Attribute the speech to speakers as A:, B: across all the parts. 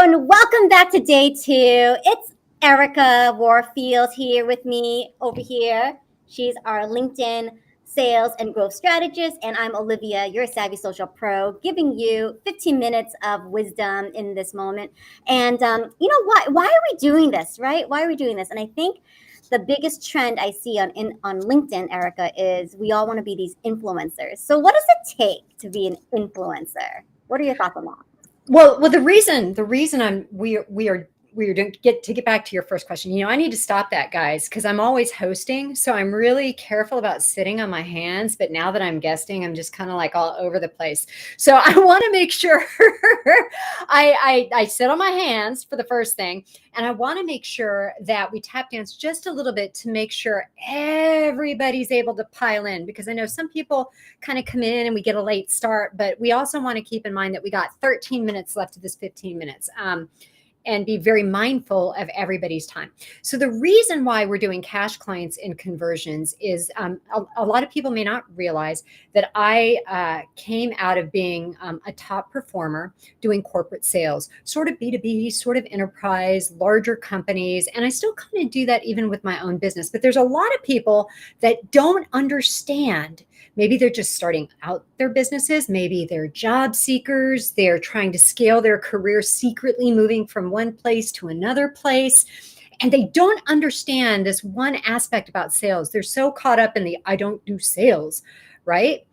A: and welcome back to day two. It's Erika Warfield here with me over here. She's our LinkedIn sales and growth strategist, and I'm Olivia, your savvy social pro, giving you 15 minutes of wisdom in this moment. And you know what? Why are we doing this, right? Why are we doing this? And I think the biggest trend I see on LinkedIn, Erika, is we all want to be these influencers. So, what does it take to be an influencer? What are your thoughts on that?
B: Well, the reason we are doing get back to your first question. I need to stop that, guys, because I'm always hosting, so I'm really careful about sitting on my hands. But now that I'm guesting, I'm just kind of like all over the place. So I want to make sure I sit on my hands for the first thing, and I want to make sure that we tap dance just a little bit to make sure everybody's able to pile in, because I know some people kind of come in and we get a late start, but we also want to keep in mind that we got 13 minutes left of this 15 minutes. And be very mindful of everybody's time. So the reason why we're doing cash clients in conversions is a lot of people may not realize that I came out of being a top performer doing corporate sales, sort of B2B, sort of enterprise, larger companies. And I still kind of do that even with my own business. But there's a lot of people that don't understand. Maybe they're just starting out their businesses. Maybe they're job seekers. They're trying to scale their career secretly, moving from one place to another place. And they don't understand this one aspect about sales. They're so caught up in the I don't do sales, right?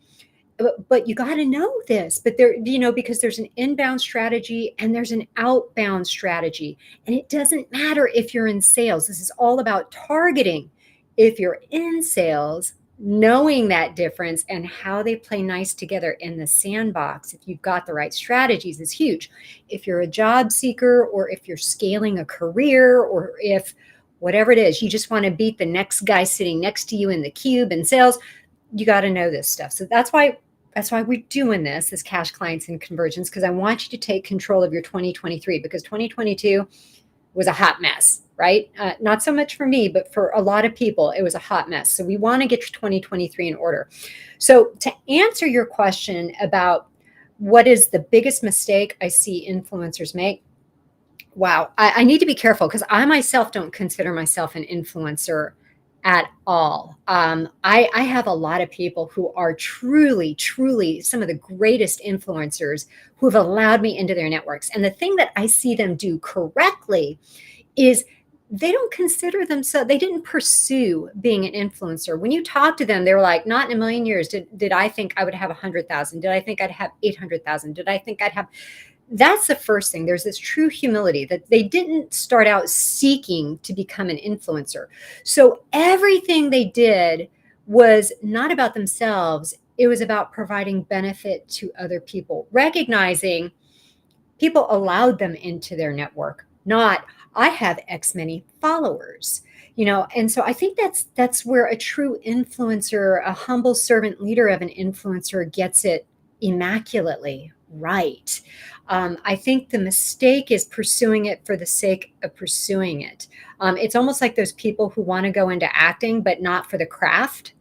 B: But you got to know this. But because there's an inbound strategy and there's an outbound strategy. And it doesn't matter if you're in sales. This is all about targeting. If you're in sales, knowing that difference and how they play nice together in the sandbox, if you've got the right strategies, is huge. If you're a job seeker, or if you're scaling a career, or if whatever it is, you just want to beat the next guy sitting next to you in the cube in sales, you got to know this stuff. So that's why we're doing this as cash clients and conversions, because I want you to take control of your 2023, because 2022 was a hot mess, right? Not so much for me, but for a lot of people, it was a hot mess. So we want to get your 2023 in order. So to answer your question about what is the biggest mistake I see influencers make, wow, I need to be careful, because I myself don't consider myself an influencer at all. I have a lot of people who are truly, truly some of the greatest influencers who have allowed me into their networks. And the thing that I see them do correctly is they don't consider themselves, they didn't pursue being an influencer. When you talk to them, they were like, not in a million years did I think I would have 100,000. Did I think I'd have 800,000? Did I think I'd have... That's the first thing. There's this true humility that they didn't start out seeking to become an influencer. So everything they did was not about themselves. It was about providing benefit to other people, recognizing people allowed them into their network, not I have X many followers. And so I think that's where a true influencer, a humble servant leader of an influencer, gets it immaculately right. I think the mistake is pursuing it for the sake of pursuing it. It's almost like those people who want to go into acting, but not for the craft.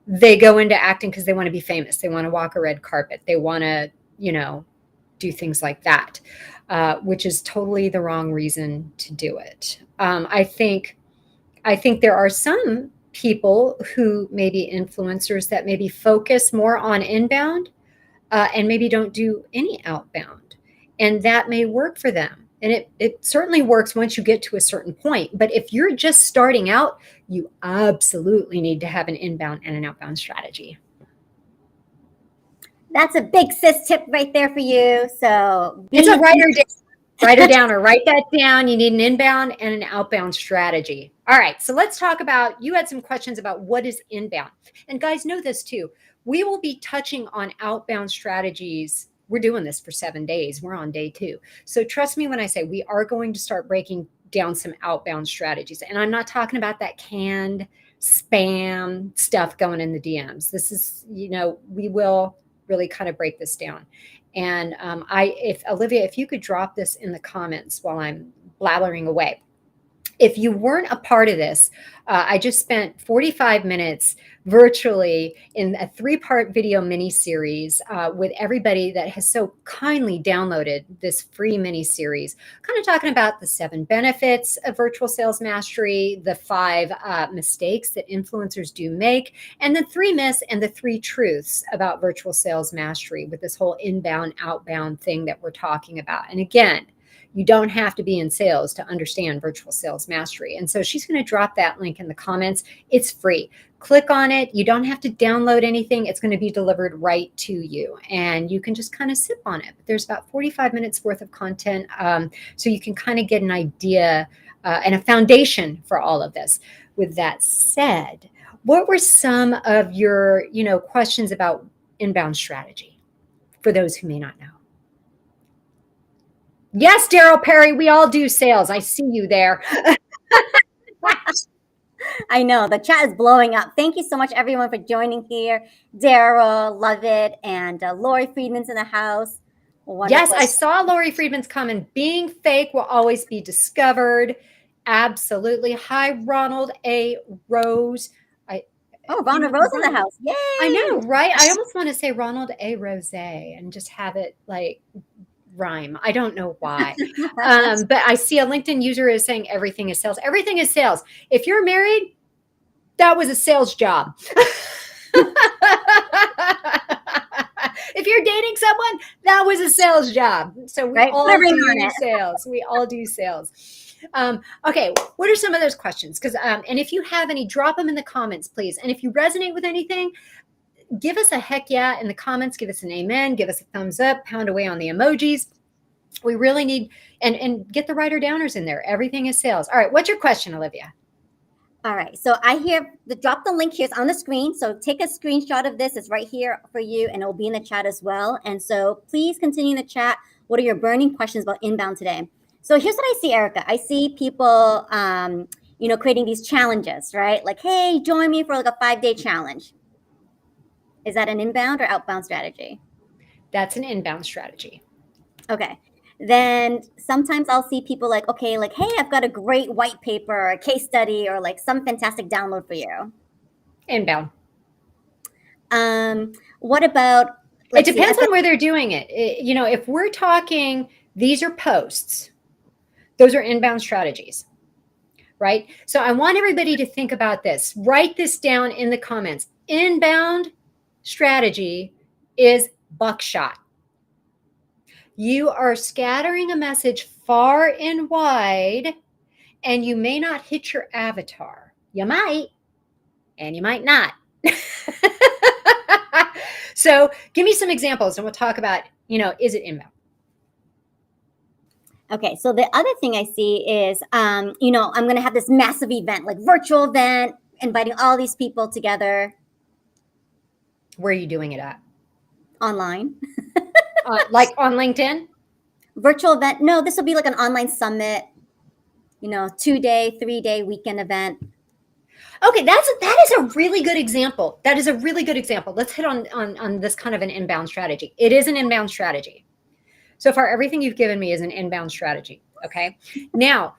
B: They go into acting because they want to be famous. They want to walk a red carpet. They want to, do things like that, which is totally the wrong reason to do it. I think there are some people who may be influencers that maybe focus more on inbound and maybe don't do any outbound. And that may work for them. And it certainly works once you get to a certain point. But if you're just starting out, you absolutely need to have an inbound and an outbound strategy.
A: That's a big sis tip right there for you. So
B: it's a write down or write that down. You need an inbound and an outbound strategy. All right. So let's talk about, you had some questions about what is inbound. And guys, know this too. We will be touching on outbound strategies. We're doing this for 7 days. We're on day 2. So trust me when I say we are going to start breaking down some outbound strategies. And I'm not talking about that canned spam stuff going in the DMs. This is, we will really kind of break this down. And if Olivia, if you could drop this in the comments while I'm blabbering away. If you weren't a part of this, I just spent 45 minutes virtually in a 3-part video mini series with everybody that has so kindly downloaded this free mini series, kind of talking about the 7 benefits of virtual sales mastery, the 5 mistakes that influencers do make, and the 3 myths and the 3 truths about virtual sales mastery with this whole inbound, outbound thing that we're talking about. And again, you don't have to be in sales to understand virtual sales mastery. And so she's going to drop that link in the comments. It's free. Click on it. You don't have to download anything. It's going to be delivered right to you. And you can just kind of sip on it. But there's about 45 minutes worth of content. So you can kind of get an idea and a foundation for all of this. With that said, what were some of your, questions about inbound strategy for those who may not know? Yes, Daryl Perry, we all do sales. I see you there.
A: I know the chat is blowing up. Thank you so much, everyone, for joining here. Daryl, love it, and Lori Friedman's in the house. Wonderful.
B: Yes, I saw Lori Friedman's comment. Being fake will always be discovered. Absolutely. Hi, Ronald A. Rose.
A: Ronald Rose in the house. Yay!
B: I know, right? I almost want to say Ronald A. Rose and just have it like rhyme. I don't know why. But I see a LinkedIn user is saying everything is sales. Everything is sales. If you're married, that was a sales job. If you're dating someone, that was a sales job. So we all do sales. We all do sales. Okay, what are some of those questions? Because and if you have any, drop them in the comments, please. And if you resonate with anything, give us a heck yeah in the comments. Give us an amen. Give us a thumbs up. Pound away on the emojis. We really need, and get the writer downers in there. Everything is sales. All right, what's your question, Olivia?
A: All right, so I hear drop the link here. It's on the screen. So take a screenshot of this. It's right here for you, and it'll be in the chat as well. And so please continue in the chat. What are your burning questions about inbound today? So here's what I see, Erika. I see people, creating these challenges, right? Like, hey, join me for like a 5-day challenge. Is that an inbound or outbound strategy?
B: That's an inbound strategy.
A: Okay. Then sometimes I'll see people like, okay, like, hey, I've got a great white paper or a case study or like some fantastic download for you.
B: Inbound.
A: What about?
B: It depends on where they're doing it. If we're talking, these are posts. Those are inbound strategies, right? So I want everybody to think about this. Write this down in the comments. Inbound strategy is buckshot. You are scattering a message far and wide, and you may not hit your avatar. You might, and you might not. So give me some examples, and we'll talk about, is it inbound?
A: Okay, so the other thing I see is, I'm going to have this massive event, like virtual event, inviting all these people together.
B: Where are you doing it at?
A: Online.
B: Like on LinkedIn?
A: Virtual event. No, this will be like an online summit, 2-day, 3-day weekend event.
B: Okay, that is a really good example. That is a really good example. Let's hit on this kind of an inbound strategy. It is an inbound strategy. So far, everything you've given me is an inbound strategy. Okay. Now,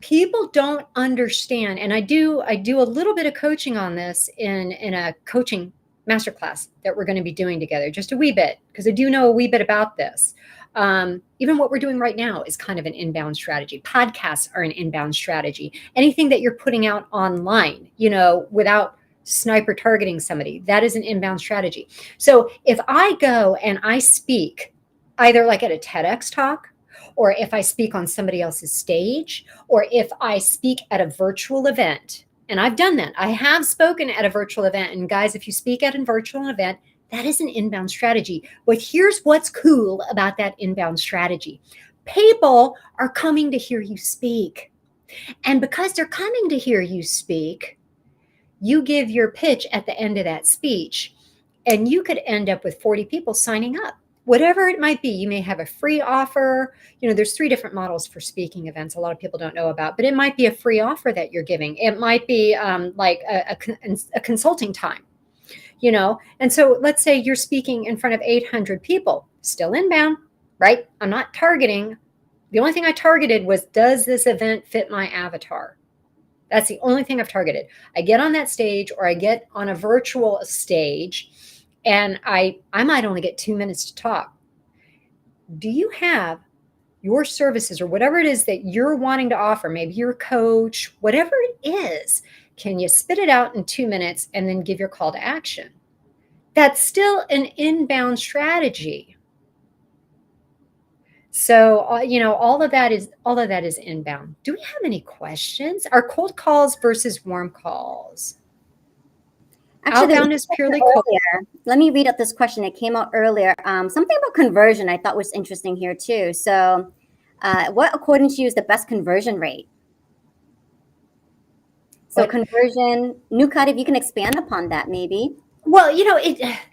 B: people don't understand, and I do a little bit of coaching on this in a coaching masterclass that we're going to be doing together, just a wee bit, because I do know a wee bit about this. Even what we're doing right now is kind of an inbound strategy. Podcasts are an inbound strategy. Anything that you're putting out online, without sniper targeting somebody, that is an inbound strategy. So if I go and I speak either like at a TEDx talk, or if I speak on somebody else's stage, or if I speak at a virtual event, and I've done that. I have spoken at a virtual event. And guys, if you speak at a virtual event, that is an inbound strategy. But here's what's cool about that inbound strategy. People are coming to hear you speak. And because they're coming to hear you speak, you give your pitch at the end of that speech, and you could end up with 40 people signing up. Whatever it might be, you may have a free offer. There's 3 different models for speaking events a lot of people don't know about, but it might be a free offer that you're giving. It might be like a consulting time, And so let's say you're speaking in front of 800 people, still inbound, right? I'm not targeting The only thing I targeted was, does this event fit my avatar? That's the only thing I've targeted. I get on that stage, or I get on a virtual stage, and I might only get 2 minutes to talk. Do you have your services or whatever it is that you're wanting to offer? Maybe you're a coach, whatever it is. Can you spit it out in 2 minutes and then give your call to action? That's still an inbound strategy. So, all of that is inbound. Do we have any questions? Are cold calls versus warm calls?
A: Actually, there was
B: Outbound
A: a
B: is
A: question
B: purely cold.
A: earlier. Let me read out this question. It came out earlier. Something about conversion I thought was interesting here too. So, what, according to you, is the best conversion rate? So,
B: What?
A: conversion, Nukat, if you can expand upon that, maybe.
B: Well,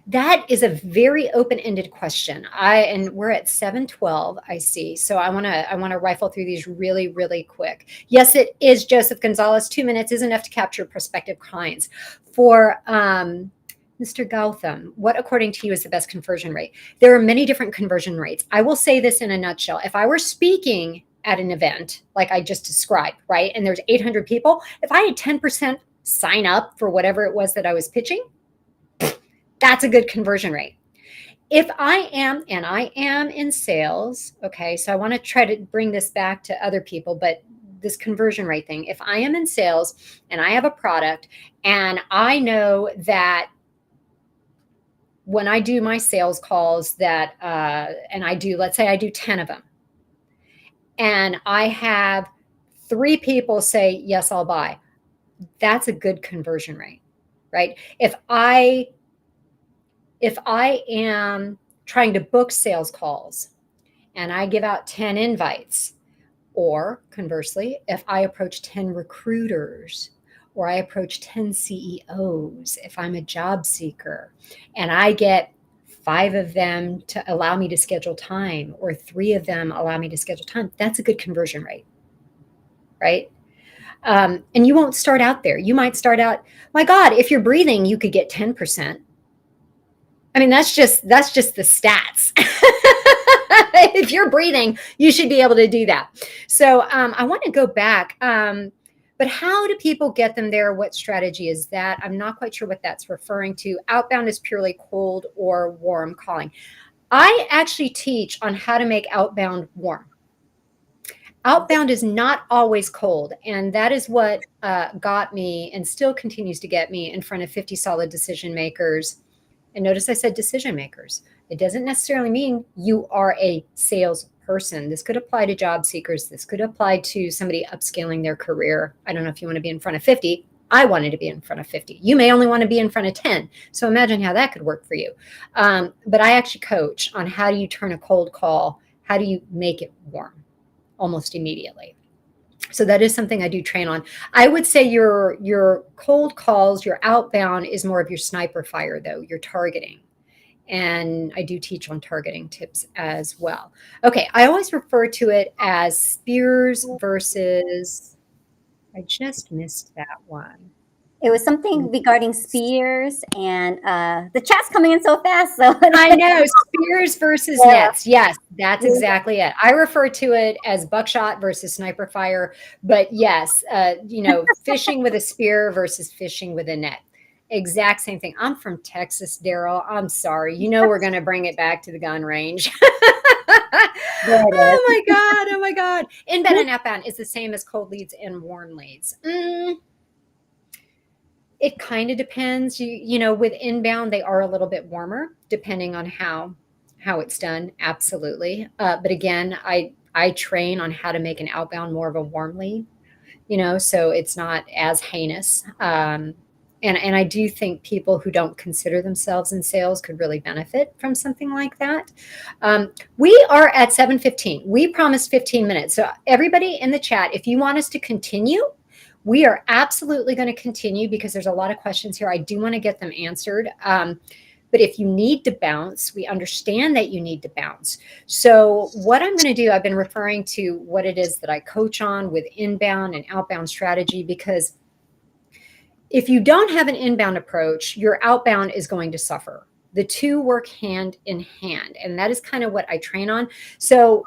B: that is a very open-ended question. And we're at 7:12, I see. So I want to rifle through these really, really quick. Yes, it is Joseph Gonzalez. 2 minutes is enough to capture prospective clients. For Mr. Gautam, what, according to you, is the best conversion rate? There are many different conversion rates. I will say this in a nutshell. If I were speaking at an event like I just described, right, and there's 800 people, if I had 10% sign up for whatever it was that I was pitching, that's a good conversion rate. If I am in sales, okay, so I want to try to bring this back to other people, but this conversion rate thing, if I am in sales and I have a product and I know that when I do my sales calls that, and let's say I do 10 of them, and I have 3 people say, yes, I'll buy, that's a good conversion rate, right? If I am trying to book sales calls and I give out 10 invites, or conversely, if I approach 10 recruiters or I approach 10 CEOs, if I'm a job seeker and I get 5 of them to allow me to schedule time, or 3 of them allow me to schedule time, that's a good conversion rate, right? And you won't start out there. You might start out, my God, if you're breathing, you could get 10%. I mean, that's just the stats. If you're breathing, you should be able to do that. So I want to go back. But how do people get them there? What strategy is that? I'm not quite sure what that's referring to. Outbound is purely cold or warm calling. I actually teach on how to make outbound warm. Outbound is not always cold, and that is what got me and still continues to get me in front of 50 solid decision makers. And notice I said decision makers. It doesn't necessarily mean you are a salesperson. This could apply to job seekers. This could apply to somebody upscaling their career. I don't know if you want to be in front of 50. I wanted to be in front of 50. You may only want to be in front of 10. So imagine how that could work for you. But I actually coach on how do you turn a cold call, how do you make it warm almost immediately. So that is something I do train on. I would say your cold calls, your outbound is more of your sniper fire, though, your targeting. And I do teach on targeting tips as well. Okay, I always refer to it as spears versus, I just missed that one.
A: It was something regarding spears, and the chat's coming in so fast. So
B: I know, spears versus
A: yeah.
B: nets. Yes, that's exactly it. I refer to it as buckshot versus sniper fire. But yes, fishing with a spear versus fishing with a net. Exact same thing. I'm from Texas, Daryl. I'm sorry. We're going to bring it back to the gun range.
A: There it is.
B: Oh my God. Oh my God. Inbound and outbound is the same as cold leads and warm leads. It kind of depends. With inbound, they are a little bit warmer, depending on how it's done. Absolutely. But again, I train on how to make an outbound more of a warm lead, so it's not as heinous. And I do think people who don't consider themselves in sales could really benefit from something like that. We are at 7:15. We promised 15 minutes. So everybody in the chat, if you want us to continue, we are absolutely going to continue because there's a lot of questions here. I do want to get them answered. But if you need to bounce, we understand that you need to bounce. So what I'm going to do, I've been referring to what it is that I coach on with inbound and outbound strategy, because if you don't have an inbound approach, your outbound is going to suffer. The two work hand in hand. And that is kind of what I train on. So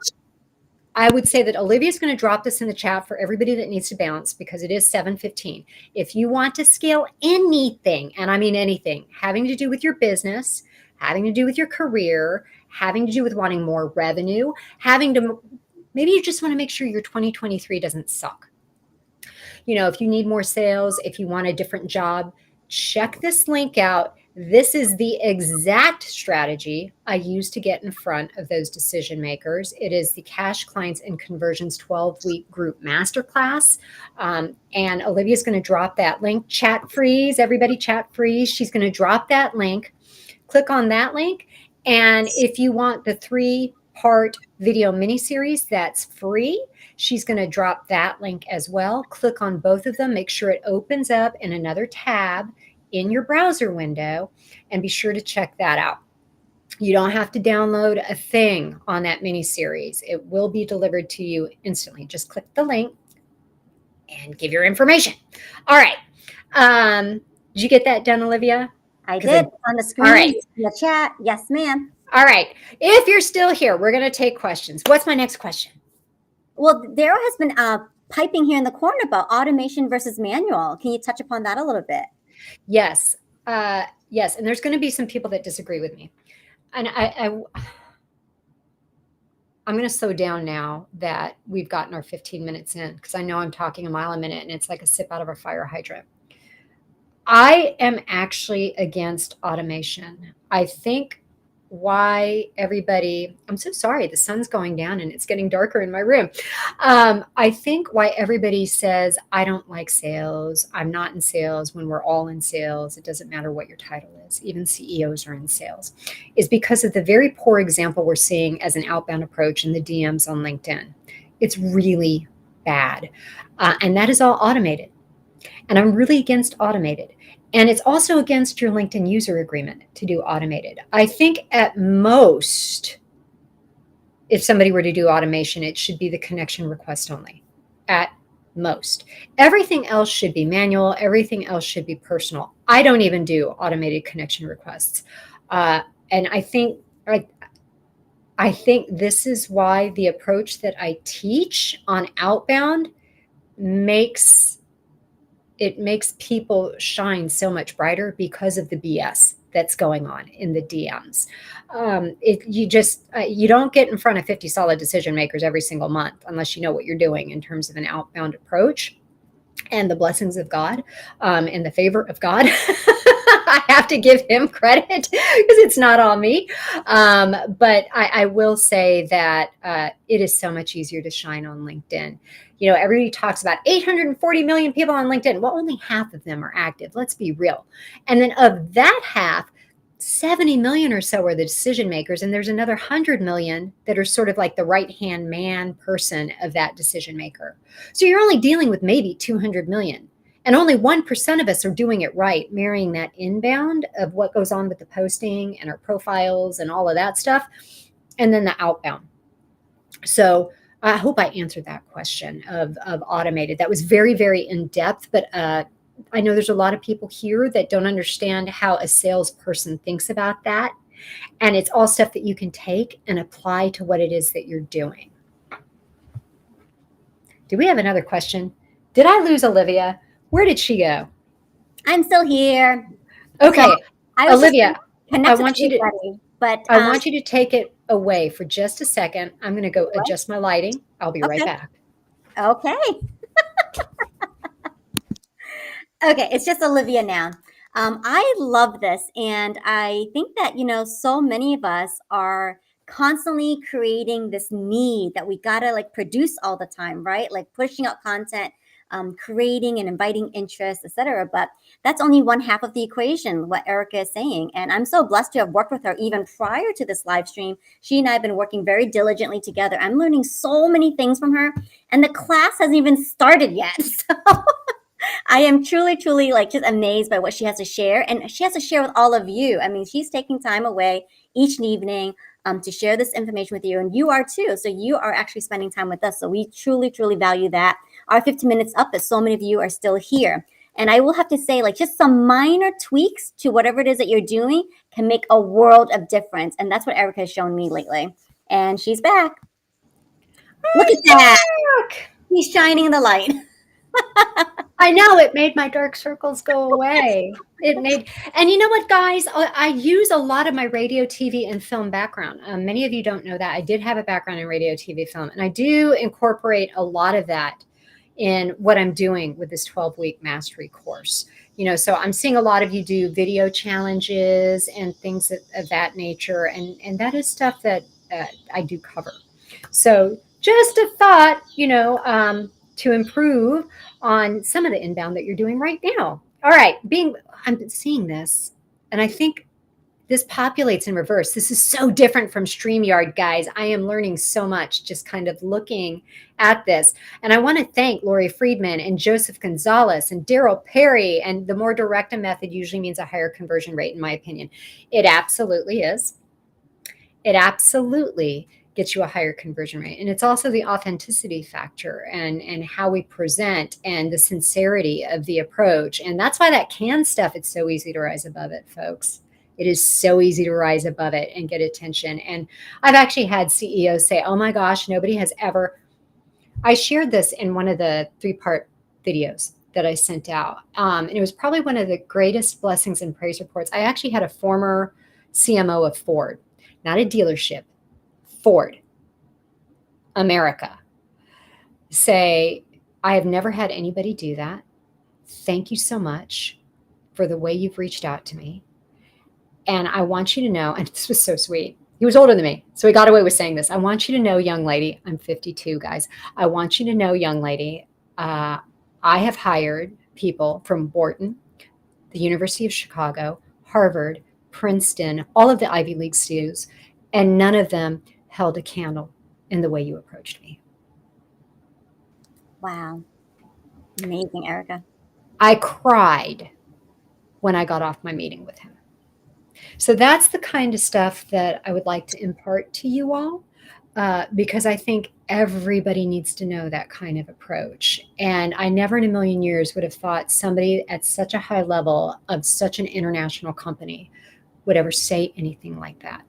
B: I would say that Olivia's going to drop this in the chat for everybody that needs to bounce because it is 7:15. If you want to scale anything, and I mean anything, having to do with your business, having to do with your career, having to do with wanting more revenue, having to, maybe you just want to make sure your 2023 doesn't suck. You know, if you need more sales, if you want a different job, check this link out. This is the exact strategy I use to get in front of those decision makers. It is the Cash Clients and Conversions 12-week group masterclass. And Olivia's going to drop that link. Chat freeze, everybody chat freeze. She's going to drop that link. Click on that link. And if you want the 3-part video mini-series, that's free. She's going to drop that link as well. Click on both of them. Make sure it opens up in another tab in your browser window, and be sure to check that out. You don't have to download a thing on that mini series. It will be delivered to you instantly. Just click the link and give your information. All right. Did you get that done, Olivia?
A: I did. On the screen,
B: all right.
A: In the chat. Yes, ma'am.
B: All right. If you're still here, we're going to take questions. What's my next question?
A: Well, Daryl has been piping here in the corner about automation versus manual. Can you touch upon that a little bit?
B: Yes. Yes. And there's going to be some people that disagree with me. And I'm going to slow down now that we've gotten our 15 minutes in, because I know I'm talking a mile a minute and it's like a sip out of a fire hydrant. I am actually against automation. I think why everybody, I'm so sorry, the sun's going down and it's getting darker in my room. I think why everybody says, I don't like sales, I'm not in sales, when we're all in sales, it doesn't matter what your title is, even CEOs are in sales, is because of the very poor example we're seeing as an outbound approach in the DMs on LinkedIn. It's really bad. And that is all automated. And I'm really against automated. And it's also against your LinkedIn user agreement to do automated. I think at most, if somebody were to do automation, it should be the connection request only, at most. Everything else should be manual. Everything else should be personal. I don't even do automated connection requests. And I think this is why the approach that I teach on Outbound makes people shine so much brighter because of the BS that's going on in the DMs. You don't get in front of 50 solid decision makers every single month unless you know what you're doing in terms of an outbound approach. And the blessings of God and the favor of God. I have to give him credit because it's not all me. But I will say that it is so much easier to shine on LinkedIn. You know, everybody talks about 840 million people on LinkedIn. Well, only half of them are active. Let's be real. And then of that half, 70 million or so are the decision makers. And there's another 100 million that are sort of like the right-hand man person of that decision maker. So you're only dealing with maybe 200 million. And only 1% of us are doing it right, marrying that inbound of what goes on with the posting and our profiles and all of that stuff, and then the outbound. So I hope I answered that question of automated. That was very, very in-depth, but I know there's a lot of people here that don't understand how a salesperson thinks about that. And it's all stuff that you can take and apply to what it is that you're doing. Do we have another question? Did I lose Olivia? Where did she go?
A: I'm still here.
B: Okay,
A: So
B: Olivia, I want you to take it away for just a second. I'm going to go adjust my lighting. I'll be right back.
A: Okay. Okay, it's just Olivia now. I love this, and I think that, you know, so many of us are constantly creating this need that we gotta like produce all the time, right? Like pushing out content, creating and inviting interest, etc. But that's only one half of the equation, what Erika is saying. And I'm so blessed to have worked with her even prior to this live stream. She and I have been working very diligently together. I'm learning so many things from her, and the class hasn't even started yet. So I am truly, truly like just amazed by what she has to share, and she has to share with all of you. I mean, she's taking time away each evening to share this information with you, and you are too. So you are actually spending time with us. So we truly, truly value that. Our 15 minutes up, but so many of you are still here. And I will have to say, like, just some minor tweaks to whatever it is that you're doing can make a world of difference. And that's what Erika has shown me lately. And she's back. Look at that.
B: Look.
A: He's shining the light.
B: I know, it made my dark circles go away. It made, and you know what, guys? I use a lot of my radio, TV, and film background. Many of you don't know that. I did have a background in radio, TV, film, and I do incorporate a lot of that in what I'm doing with this 12-week mastery course. You know, so I'm seeing a lot of you do video challenges and things of that nature, and that is stuff that I do cover. So just a thought, you know, to improve on some of the inbound that you're doing right now. All right, I'm seeing this, and I think this populates in reverse. This is so different from StreamYard, guys. I am learning so much just kind of looking at this. And I want to thank Lori Friedman and Joseph Gonzalez and Daryl Perry. And the more direct a method usually means a higher conversion rate, in my opinion. It absolutely is. It absolutely gets you a higher conversion rate. And it's also the authenticity factor and how we present and the sincerity of the approach. And that's why that canned stuff, it's so easy to rise above it, folks. It is so easy to rise above it and get attention. And I've actually had CEOs say, oh my gosh, nobody has ever. I shared this in one of the 3-part videos that I sent out. And it was probably one of the greatest blessings and praise reports. I actually had a former CMO of Ford, not a dealership, Ford, America, say, I have never had anybody do that. Thank you so much for the way you've reached out to me. And I want you to know, and this was so sweet. He was older than me, so he got away with saying this. I want you to know, young lady, I'm 52, guys. I want you to know, young lady, I have hired people from Wharton, the University of Chicago, Harvard, Princeton, all of the Ivy League schools, and none of them held a candle in the way you approached me.
A: Wow. Amazing, Erika.
B: I cried when I got off my meeting with him. So that's the kind of stuff that I would like to impart to you all, because I think everybody needs to know that kind of approach. And I never in a million years would have thought somebody at such a high level of such an international company would ever say anything like that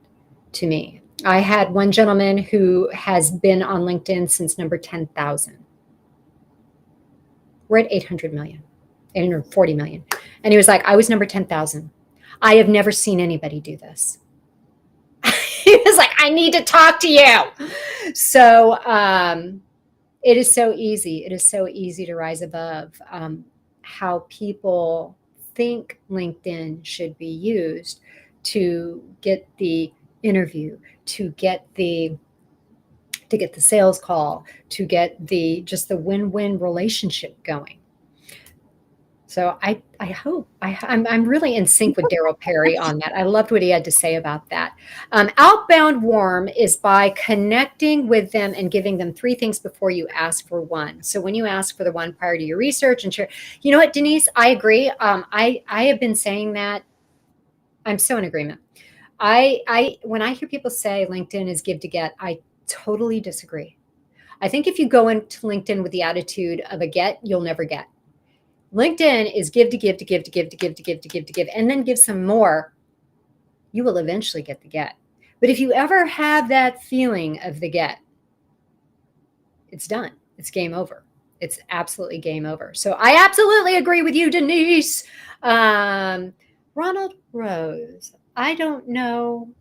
B: to me. I had one gentleman who has been on LinkedIn since number 10,000. We're at 800 million, 840 million. And he was like, I was number 10,000. I have never seen anybody do this. He was like, I need to talk to you. So it is so easy. It is so easy to rise above how people think LinkedIn should be used to get the interview, to get the sales call, to get just the win-win relationship going. So I hope I'm really in sync with Daryl Perry on that. I loved what he had to say about that. Outbound warm is by connecting with them and giving them 3 things before you ask for one. So when you ask for the one prior to your research and share, you know what, Denise, I agree. I have been saying that. I'm so in agreement. I when I hear people say LinkedIn is give to get, I totally disagree. I think if you go into LinkedIn with the attitude of a get, you'll never get. LinkedIn is give to give to give to give to give to give to give to give, and then give some more. You will eventually get the get. But if you ever have that feeling of the get, it's done. It's game over. It's absolutely game over. So I absolutely agree with you, Denise. Ronald Rose, I don't know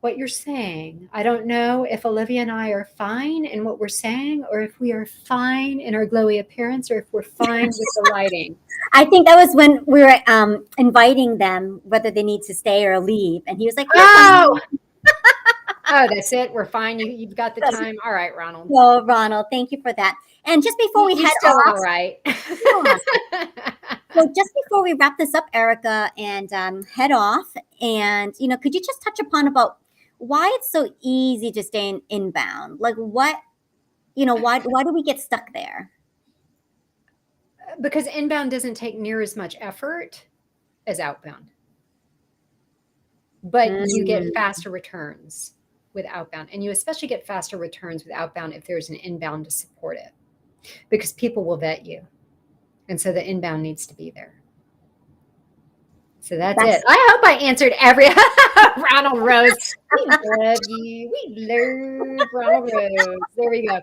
B: what you're saying. I don't know if Olivia and I are fine in what we're saying, or if we are fine in our glowy appearance, or if we're fine with the lighting.
A: I think that was when we were inviting them whether they need to stay or leave, and he was like,
B: "Oh, oh, that's it. We're fine. You've got the time. All right, Ronald."
A: So, Ronald, thank you for that. And just before we
B: He's
A: head
B: still
A: off,
B: all right.
A: so just before we wrap this up, Erika, and head off, and could you just touch upon about why it's so easy to stay inbound? Like what, why do we get stuck there?
B: Because inbound doesn't take near as much effort as outbound, but you get
A: Mm.
B: faster returns with outbound, and you especially get faster returns with outbound if there's an inbound to support it, because people will vet you, and so the inbound needs to be there. So that's it. I hope I answered every Ronald Rose. We love you. We love Ronald Rose. There we go.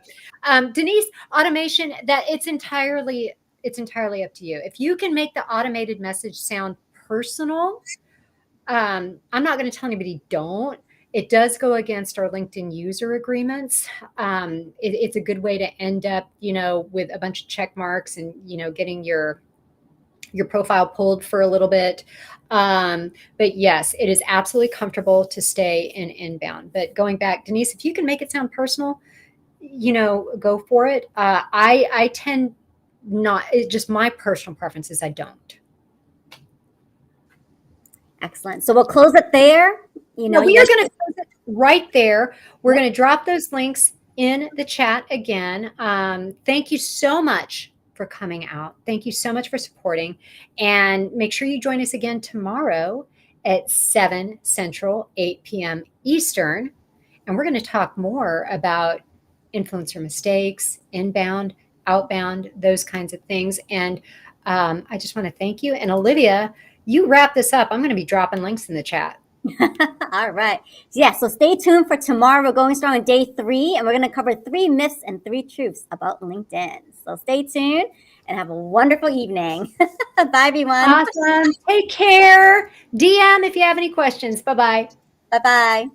B: Denise, automation, that it's entirely up to you. If you can make the automated message sound personal, I'm not going to tell anybody don't. It does go against our LinkedIn user agreements. It's a good way to end up, with a bunch of check marks and, getting your profile pulled for a little bit. But yes, it is absolutely comfortable to stay in inbound. But going back, Denise, if you can make it sound personal, go for it. I tend not, it's just my personal preference is I don't.
A: Excellent. So we'll close it there.
B: We are going to close it right there. We're going to drop those links in the chat again. Thank you so much for coming out. Thank you so much for supporting. And make sure you join us again tomorrow at 7 Central, 8 p.m. Eastern. And we're going to talk more about influencer mistakes, inbound, outbound, those kinds of things. And I just want to thank you. And Olivia, you wrap this up. I'm going to be dropping links in the chat.
A: All right. So stay tuned for tomorrow. We're going strong on day 3, and we're going to cover 3 myths and 3 truths about LinkedIn. So stay tuned and have a wonderful evening. Bye, everyone.
B: Awesome. Take care. DM if you have any questions. Bye-bye.
A: Bye-bye.